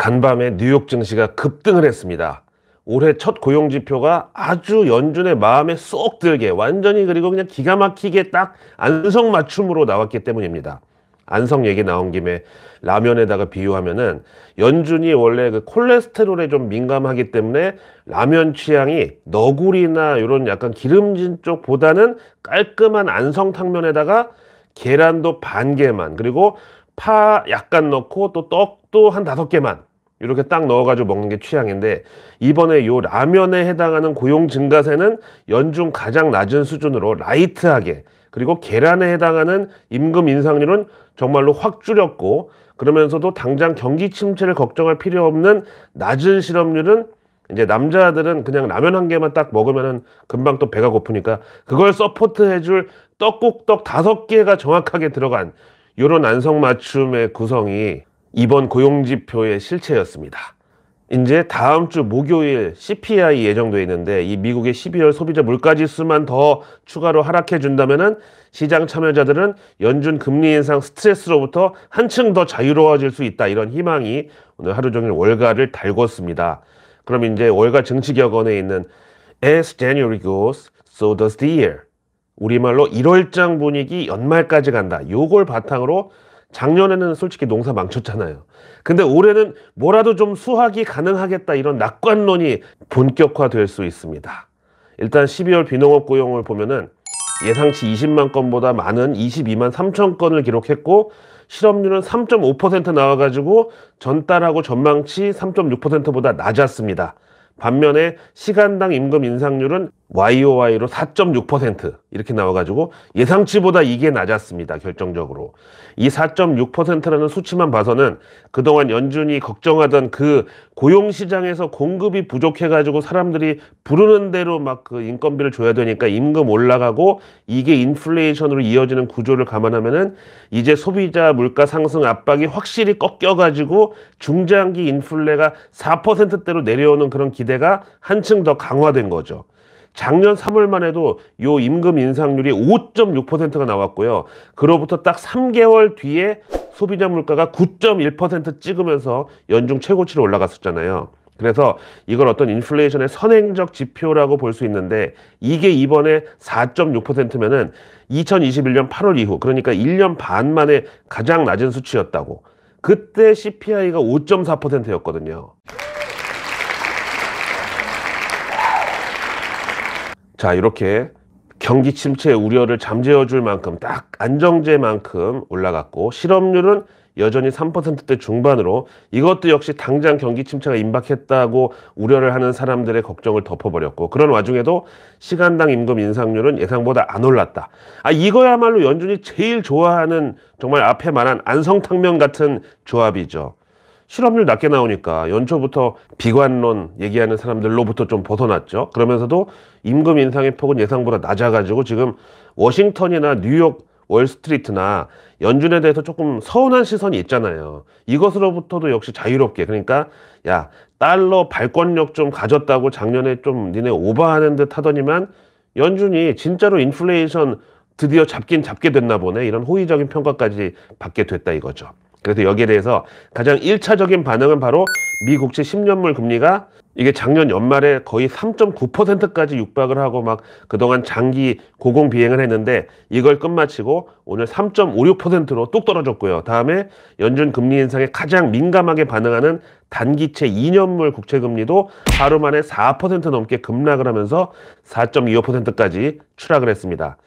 간밤에 뉴욕 증시가 급등을 했습니다. 올해 첫 고용 지표가 아주 연준의 마음에 쏙 들게 완전히 그리고 그냥 기가 막히게 딱 안성맞춤으로 나왔기 때문입니다. 안성 얘기 나온 김에 라면에다가 비유하면은 연준이 원래 그 콜레스테롤에 좀 민감하기 때문에 라면 취향이 너구리나 이런 약간 기름진 쪽보다는 깔끔한 안성탕면에다가 계란도 반 개만 그리고 파 약간 넣고 또 떡도 한 5개만 이렇게 딱 넣어가지고 먹는 게 취향인데, 이번에 요 라면에 해당하는 고용 증가세는 연중 가장 낮은 수준으로 라이트하게, 그리고 계란에 해당하는 임금 인상률은 정말로 확 줄였고, 그러면서도 당장 경기 침체를 걱정할 필요 없는 낮은 실업률은 이제 남자들은 그냥 라면 한 개만 딱 먹으면은 금방 또 배가 고프니까 그걸 서포트해줄 떡국떡 5개가 정확하게 들어간 요런 안성맞춤의 구성이 이번 고용지표의 실체였습니다. 이제 다음 주 목요일 CPI 예정돼 있는데, 이 미국의 12월 소비자 물가지수만 더 추가로 하락해 준다면은 시장 참여자들은 연준 금리 인상 스트레스로부터 한층 더 자유로워질 수 있다, 이런 희망이 오늘 하루 종일 월가를 달궜습니다. 그럼 이제 월가 증시격언에 있는 As January goes, so does the year. 우리말로 1월장 분위기 연말까지 간다. 요걸 바탕으로 작년에는 솔직히 농사 망쳤잖아요. 근데 올해는 뭐라도 좀 수확이 가능하겠다, 이런 낙관론이 본격화될 수 있습니다. 일단 12월 비농업 고용을 보면은 예상치 20만 건보다 많은 22만 3천 건을 기록했고, 실업률은 3.5% 나와가지고 전달하고 전망치 3.6%보다 낮았습니다. 반면에 시간당 임금 인상률은 YOY로 4.6% 이렇게 나와가지고 예상치보다 이게 낮았습니다. 결정적으로 이 4.6%라는 수치만 봐서는 그동안 연준이 걱정하던 그 고용시장에서 공급이 부족해가지고 사람들이 부르는 대로 막 그 인건비를 줘야 되니까 임금 올라가고 이게 인플레이션으로 이어지는 구조를 감안하면은 이제 소비자 물가 상승 압박이 확실히 꺾여가지고 중장기 인플레가 4%대로 내려오는 그런 기대가 한층 더 강화된 거죠. 작년 3월만 해도 요 임금 인상률이 5.6%가 나왔고요. 그로부터 딱 3개월 뒤에 소비자 물가가 9.1% 찍으면서 연중 최고치로 올라갔었잖아요. 그래서 이걸 어떤 인플레이션의 선행적 지표라고 볼 수 있는데, 이게 이번에 4.6%면은 2021년 8월 이후, 그러니까 1년 반 만에 가장 낮은 수치였다고. 그때 CPI가 5.4%였거든요. 자, 이렇게 경기 침체 우려를 잠재워 줄 만큼 딱 안정제만큼 올라갔고, 실업률은 여전히 3%대 중반으로, 이것도 역시 당장 경기 침체가 임박했다고 우려를 하는 사람들의 걱정을 덮어버렸고, 그런 와중에도 시간당 임금 인상률은 예상보다 안 올랐다. 이거야말로 연준이 제일 좋아하는 정말 앞에 말한 안성탕면 같은 조합이죠. 실업률 낮게 나오니까 연초부터 비관론 얘기하는 사람들로부터 좀 벗어났죠. 그러면서도 임금 인상의 폭은 예상보다 낮아가지고 지금 워싱턴이나 뉴욕 월스트리트나 연준에 대해서 조금 서운한 시선이 있잖아요. 이것으로부터도 역시 자유롭게, 그러니까 야, 달러 발권력 좀 가졌다고 작년에 좀 니네 오버하는 듯 하더니만 연준이 진짜로 인플레이션 드디어 잡긴 잡게 됐나 보네, 이런 호의적인 평가까지 받게 됐다 이거죠. 그래서 여기에 대해서 가장 1차적인 반응은 바로 미 국채 10년물 금리가 이게 작년 연말에 거의 3.9%까지 육박을 하고 막 그동안 장기 고공 비행을 했는데, 이걸 끝마치고 오늘 3.56%로 뚝 떨어졌고요. 다음에 연준 금리 인상에 가장 민감하게 반응하는 단기채 2년물 국채 금리도 하루 만에 4% 넘게 급락을 하면서 4.25%까지 추락을 했습니다.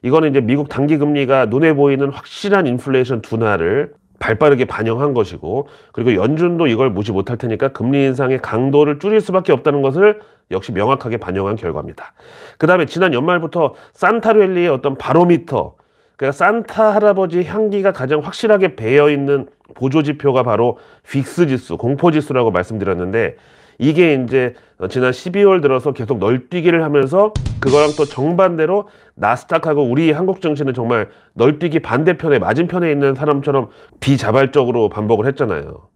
이거는 이제 미국 단기 금리가 눈에 보이는 확실한 인플레이션 둔화를 발빠르게 반영한 것이고, 그리고 연준도 이걸 무시 못할 테니까 금리 인상의 강도를 줄일 수밖에 없다는 것을 역시 명확하게 반영한 결과입니다. 그 다음에 지난 연말부터 산타랠리의 어떤 바로미터, 그러니까 산타 할아버지 향기가 가장 확실하게 배어있는 보조지표가 바로 빅스 지수, 공포지수라고 말씀드렸는데, 이게 이제 지난 12월 들어서 계속 널뛰기를 하면서 그거랑 또 정반대로 나스닥하고 우리 한국 증시는 정말 널뛰기 반대편에, 맞은편에 있는 사람처럼 비자발적으로 반복을 했잖아요.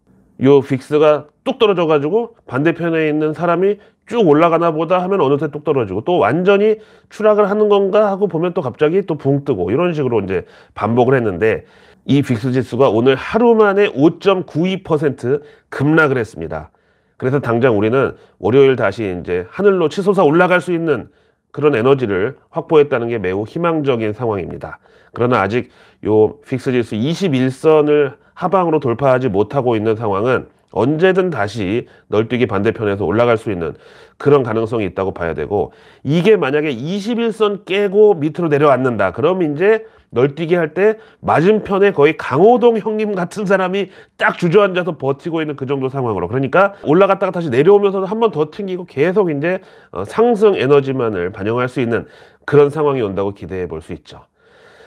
요 빅스가 뚝 떨어져가지고 반대편에 있는 사람이 쭉 올라가나 보다 하면 어느새 뚝 떨어지고, 또 완전히 추락을 하는 건가 하고 보면 또 갑자기 또 붕 뜨고, 이런 식으로 이제 반복을 했는데, 이 빅스 지수가 오늘 하루 만에 5.92% 급락을 했습니다. 그래서 당장 우리는 월요일 다시 이제 하늘로 치솟아 올라갈 수 있는 그런 에너지를 확보했다는 게 매우 희망적인 상황입니다. 그러나 아직 요 빅스 지수 21선을 하방으로 돌파하지 못하고 있는 상황은 언제든 다시 널뛰기 반대편에서 올라갈 수 있는 그런 가능성이 있다고 봐야 되고, 이게 만약에 21선 깨고 밑으로 내려앉는다. 그럼 이제 널뛰기 할 때 맞은편에 거의 강호동 형님 같은 사람이 딱 주저앉아서 버티고 있는 그 정도 상황으로, 그러니까 올라갔다가 다시 내려오면서도 한 번 더 튕기고 계속 이제 상승 에너지만을 반영할 수 있는 그런 상황이 온다고 기대해 볼 수 있죠.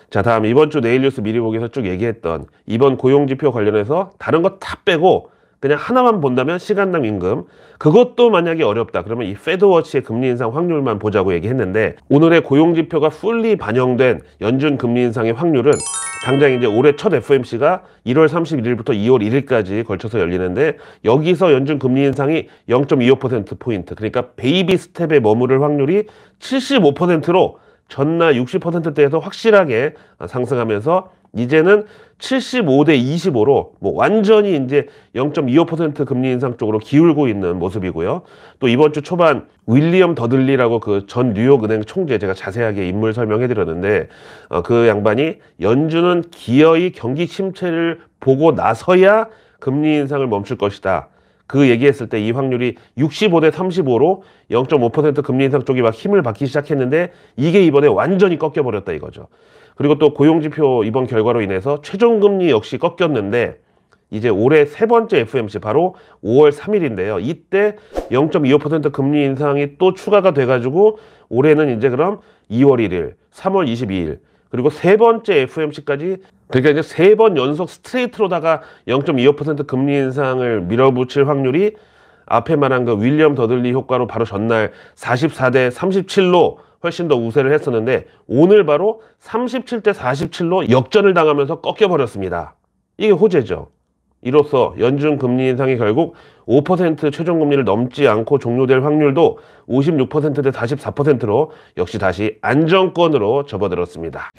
자, 다음 이번 주 내일 뉴스 미리 보기에서 쭉 얘기했던 이번 고용지표 관련해서 다른 거 다 빼고 그냥 하나만 본다면 시간당 임금, 그것도 만약에 어렵다 그러면 이 페드워치의 금리 인상 확률만 보자고 얘기했는데, 오늘의 고용지표가 풀리 반영된 연준 금리 인상의 확률은 당장 이제 올해 첫 FOMC가 1월 31일부터 2월 1일까지 걸쳐서 열리는데, 여기서 연준 금리 인상이 0.25%포인트, 그러니까 베이비 스텝에 머무를 확률이 75%로 전날 60%대에서 확실하게 상승하면서 이제는 75대 25로 뭐 완전히 이제 0.25% 금리 인상 쪽으로 기울고 있는 모습이고요. 또 이번 주 초반 윌리엄 더들리라고 그 전 뉴욕은행 총재, 제가 자세하게 인물 설명해 드렸는데 그 양반이 연준은 기어이 경기 침체를 보고 나서야 금리 인상을 멈출 것이다. 그 얘기했을 때 이 확률이 65대 35로 0.5% 금리 인상 쪽이 막 힘을 받기 시작했는데, 이게 이번에 완전히 꺾여버렸다 이거죠. 그리고 또 고용지표 이번 결과로 인해서 최종금리 역시 꺾였는데, 이제 올해 세 번째 FOMC 바로 5월 3일인데요. 이때 0.25% 금리 인상이 또 추가가 돼가지고 올해는 이제 그럼 2월 1일, 3월 22일, 그리고 세 번째 FOMC까지, 그러니까 이제 세 번 연속 스트레이트로다가 0.25% 금리 인상을 밀어붙일 확률이 앞에 말한 그 윌리엄 더들리 효과로 바로 전날 44대 37로 훨씬 더 우세를 했었는데, 오늘 바로 37대 47로 역전을 당하면서 꺾여버렸습니다. 이게 호재죠. 이로써 연준 금리 인상이 결국 5% 최종금리를 넘지 않고 종료될 확률도 56%대 44%로 역시 다시 안정권으로 접어들었습니다.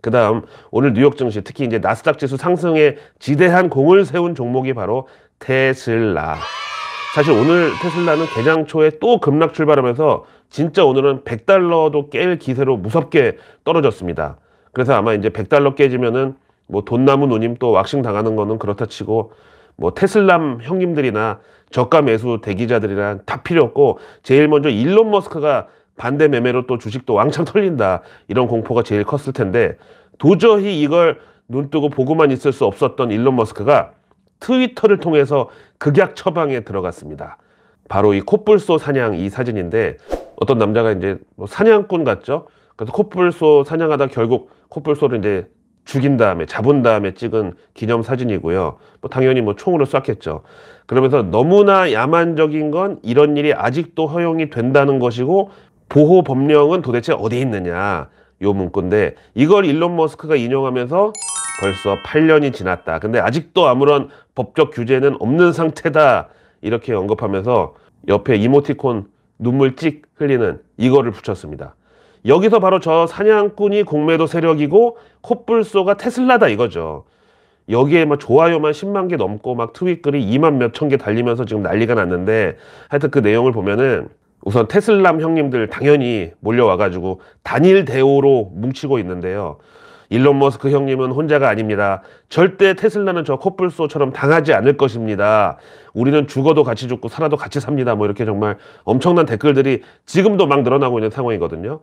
그 다음 오늘 뉴욕 증시, 특히 이제 나스닥 지수 상승에 지대한 공을 세운 종목이 바로 테슬라. 사실 오늘 테슬라는 개장 초에 또 급락 출발하면서 진짜 오늘은 100달러도 깰 기세로 무섭게 떨어졌습니다. 그래서 아마 이제 100달러 깨지면은 뭐 돈나무 누님 또 왁싱 당하는 거는 그렇다 치고, 뭐 테슬람 형님들이나 저가 매수 대기자들이란 다 필요 없고, 제일 먼저 일론 머스크가 반대 매매로 또 주식도 왕창 털린다, 이런 공포가 제일 컸을 텐데, 도저히 이걸 눈뜨고 보고만 있을 수 없었던 일론 머스크가 트위터를 통해서 극약 처방에 들어갔습니다. 바로 이 코뿔소 사냥 이 사진인데, 어떤 남자가 이제 뭐 사냥꾼 같죠? 그래서 코뿔소 사냥하다 결국 코뿔소를 이제 죽인 다음에 잡은 다음에 찍은 기념 사진이고요. 뭐 당연히 뭐 총으로 쐈겠죠. 그러면서 너무나 야만적인 건 이런 일이 아직도 허용이 된다는 것이고, 보호 법령은 도대체 어디 있느냐, 요 문구인데, 이걸 일론 머스크가 인용하면서 벌써 8년이 지났다. 근데 아직도 아무런 법적 규제는 없는 상태다. 이렇게 언급하면서 옆에 이모티콘 눈물 찍 흘리는 이거를 붙였습니다. 여기서 바로 저 사냥꾼이 공매도 세력이고 코뿔소가 테슬라다 이거죠. 여기에 막 좋아요만 10만 개 넘고 막 트윗 글이 2만 몇천 개 달리면서 지금 난리가 났는데, 하여튼 그 내용을 보면은 우선 테슬람 형님들 당연히 몰려와가지고 단일 대오로 뭉치고 있는데요. 일론 머스크 형님은 혼자가 아닙니다. 절대 테슬라는 저 코뿔소처럼 당하지 않을 것입니다. 우리는 죽어도 같이 죽고 살아도 같이 삽니다. 뭐 이렇게 정말 엄청난 댓글들이 지금도 막 늘어나고 있는 상황이거든요.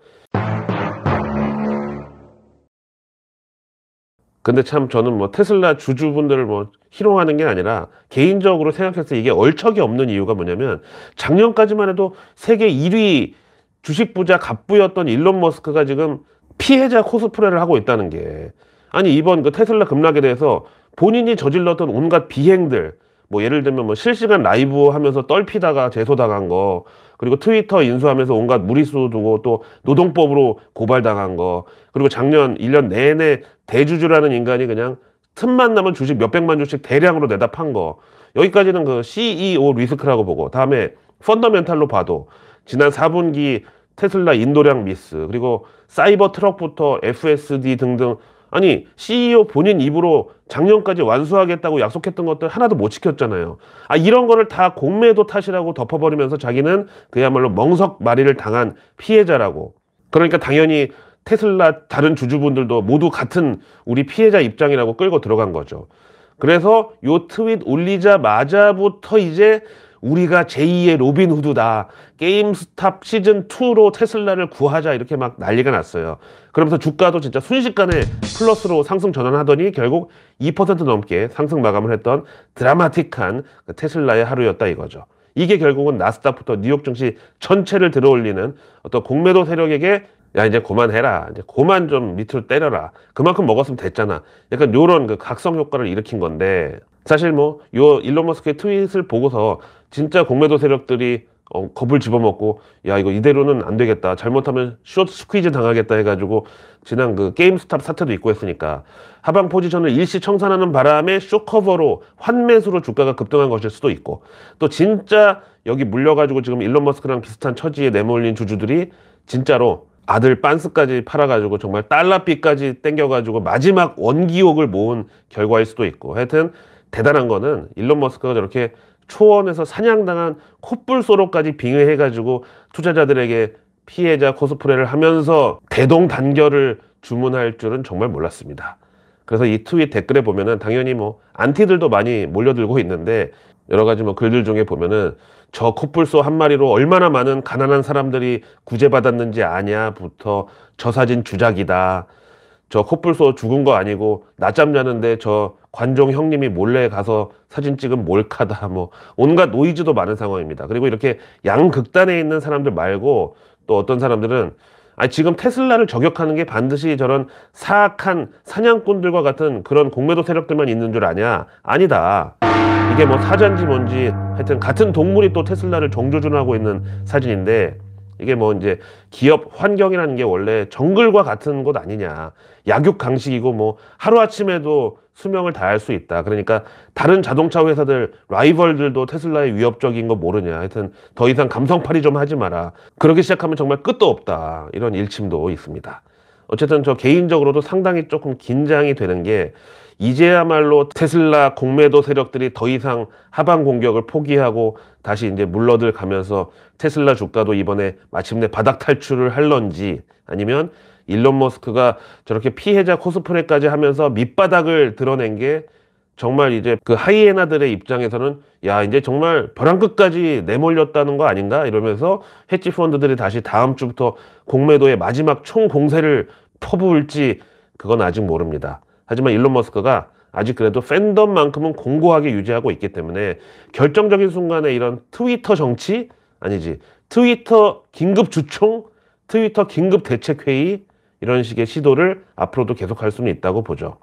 근데 참 저는 뭐 테슬라 주주분들을 뭐 희롱하는 게 아니라 개인적으로 생각했을 때 이게 얼척이 없는 이유가 뭐냐면, 작년까지만 해도 세계 1위 주식 부자 갑부였던 일론 머스크가 지금 피해자 코스프레를 하고 있다는 게, 아니 이번 그 테슬라 급락에 대해서 본인이 저질렀던 온갖 비행들, 뭐 예를 들면 뭐 실시간 라이브 하면서 떨피다가 제소당한 거, 그리고 트위터 인수하면서 온갖 무리수 두고 또 노동법으로 고발당한 거, 그리고 작년 1년 내내 대주주라는 인간이 그냥 틈만 나면 주식 몇백만 주씩 대량으로 내다 판 거, 여기까지는 그 CEO 리스크라고 보고, 다음에 펀더멘탈로 봐도 지난 4분기 테슬라 인도량 미스, 그리고 사이버 트럭부터 FSD 등등, 아니 CEO 본인 입으로 작년까지 완수하겠다고 약속했던 것들 하나도 못 지켰잖아요. 이런 거를 다 공매도 탓이라고 덮어버리면서 자기는 그야말로 멍석마리를 당한 피해자라고. 그러니까 당연히 테슬라 다른 주주분들도 모두 같은 우리 피해자 입장이라고 끌고 들어간 거죠. 그래서 요 트윗 올리자마자부터 이제 우리가 제2의 로빈후드다, 게임스탑 시즌2로 테슬라를 구하자, 이렇게 막 난리가 났어요. 그러면서 주가도 진짜 순식간에 플러스로 상승 전환하더니 결국 2% 넘게 상승 마감을 했던 드라마틱한 그 테슬라의 하루였다 이거죠. 이게 결국은 나스닥부터 뉴욕 증시 전체를 들어올리는 어떤 공매도 세력에게 야 이제 그만해라, 이제 그만 좀 밑으로 때려라, 그만큼 먹었으면 됐잖아, 약간 요런 그 각성 효과를 일으킨 건데, 사실 뭐 요 일론 머스크의 트윗을 보고서 진짜 공매도 세력들이 겁을 집어먹고 야 이거 이대로는 안 되겠다, 잘못하면 숏 스퀴즈 당하겠다 해가지고 지난 그 게임스탑 사태도 있고 했으니까 하방 포지션을 일시 청산하는 바람에 숏커버로 환매수로 주가가 급등한 것일 수도 있고, 또 진짜 여기 물려가지고 지금 일론 머스크랑 비슷한 처지에 내몰린 주주들이 진짜로 아들 빤스까지 팔아가지고 정말 달러비까지 땡겨가지고 마지막 원기옥을 모은 결과일 수도 있고, 하여튼 대단한 거는 일론 머스크가 저렇게 초원에서 사냥당한 콧불소로까지 빙의해가지고 투자자들에게 피해자 코스프레를 하면서 대동단결을 주문할 줄은 정말 몰랐습니다. 그래서 이 트윗 댓글에 보면은 당연히 뭐 안티들도 많이 몰려들고 있는데, 여러 가지 뭐 글들 중에 보면은 저 콧불소 한 마리로 얼마나 많은 가난한 사람들이 구제받았는지 아냐부터 저 사진 주작이다, 저 콧불소 죽은 거 아니고 낮잠 자는데 저 관종 형님이 몰래 가서 사진 찍은 몰카다, 뭐 온갖 노이즈도 많은 상황입니다. 그리고 이렇게 양극단에 있는 사람들 말고 또 어떤 사람들은 지금 테슬라를 저격하는 게 반드시 저런 사악한 사냥꾼들과 같은 그런 공매도 세력들만 있는 줄 아냐? 아니다. 이게 뭐 사자인지 뭔지 하여튼 같은 동물이 또 테슬라를 정조준하고 있는 사진인데, 이게 뭐 이제 기업 환경이라는 게 원래 정글과 같은 곳 아니냐, 약육 강식이고 뭐 하루아침에도 수명을 다할 수 있다, 그러니까 다른 자동차 회사들 라이벌들도 테슬라의 위협적인 거 모르냐, 하여튼 더 이상 감성팔이 좀 하지 마라, 그러기 시작하면 정말 끝도 없다, 이런 일침도 있습니다. 어쨌든 저 개인적으로도 상당히 조금 긴장이 되는 게, 이제야말로 테슬라 공매도 세력들이 더 이상 하방 공격을 포기하고 다시 이제 물러들 가면서 테슬라 주가도 이번에 마침내 바닥 탈출을 할런지, 아니면 일론 머스크가 저렇게 피해자 코스프레까지 하면서 밑바닥을 드러낸 게 정말 이제 그 하이에나들의 입장에서는 야 이제 정말 벼랑 끝까지 내몰렸다는 거 아닌가 이러면서 헤지 펀드들이 다시 다음 주부터 공매도의 마지막 총 공세를 퍼부을지 그건 아직 모릅니다. 하지만 일론 머스크가 아직 그래도 팬덤만큼은 공고하게 유지하고 있기 때문에 결정적인 순간에 이런 트위터 정치, 아니지, 트위터 긴급 주총, 트위터 긴급 대책회의, 이런 식의 시도를 앞으로도 계속할 수는 있다고 보죠.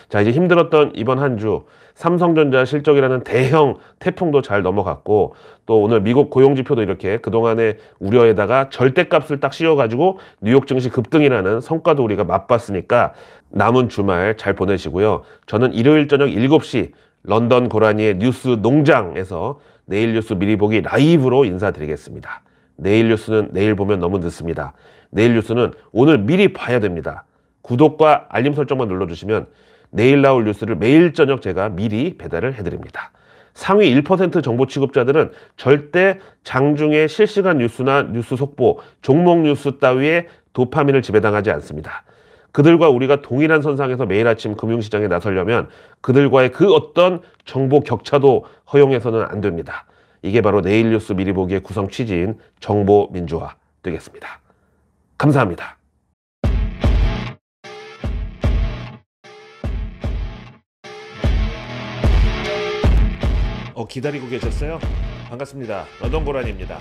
자, 이제 힘들었던 이번 한 주 삼성전자 실적이라는 대형 태풍도 잘 넘어갔고, 또 오늘 미국 고용지표도 이렇게 그동안의 우려에다가 절대값을 딱 씌워가지고 뉴욕 증시 급등이라는 성과도 우리가 맛봤으니까 남은 주말 잘 보내시고요. 저는 일요일 저녁 7시 런던 고라니의 뉴스 농장에서 내일 뉴스 미리 보기 라이브로 인사드리겠습니다. 내일 뉴스는 내일 보면 너무 늦습니다. 내일 뉴스는 오늘 미리 봐야 됩니다. 구독과 알림 설정만 눌러주시면 내일 나올 뉴스를 매일 저녁 제가 미리 배달을 해드립니다. 상위 1% 정보 취급자들은 절대 장중에 실시간 뉴스나 뉴스 속보, 종목 뉴스 따위에 도파민을 지배당하지 않습니다. 그들과 우리가 동일한 선상에서 매일 아침 금융시장에 나서려면 그들과의 그 어떤 정보 격차도 허용해서는 안 됩니다. 이게 바로 내일 뉴스 미리 보기의 구성 취지인 정보 민주화 되겠습니다. 감사합니다. 기다리고 계셨어요? 반갑습니다. 런던 고란입니다.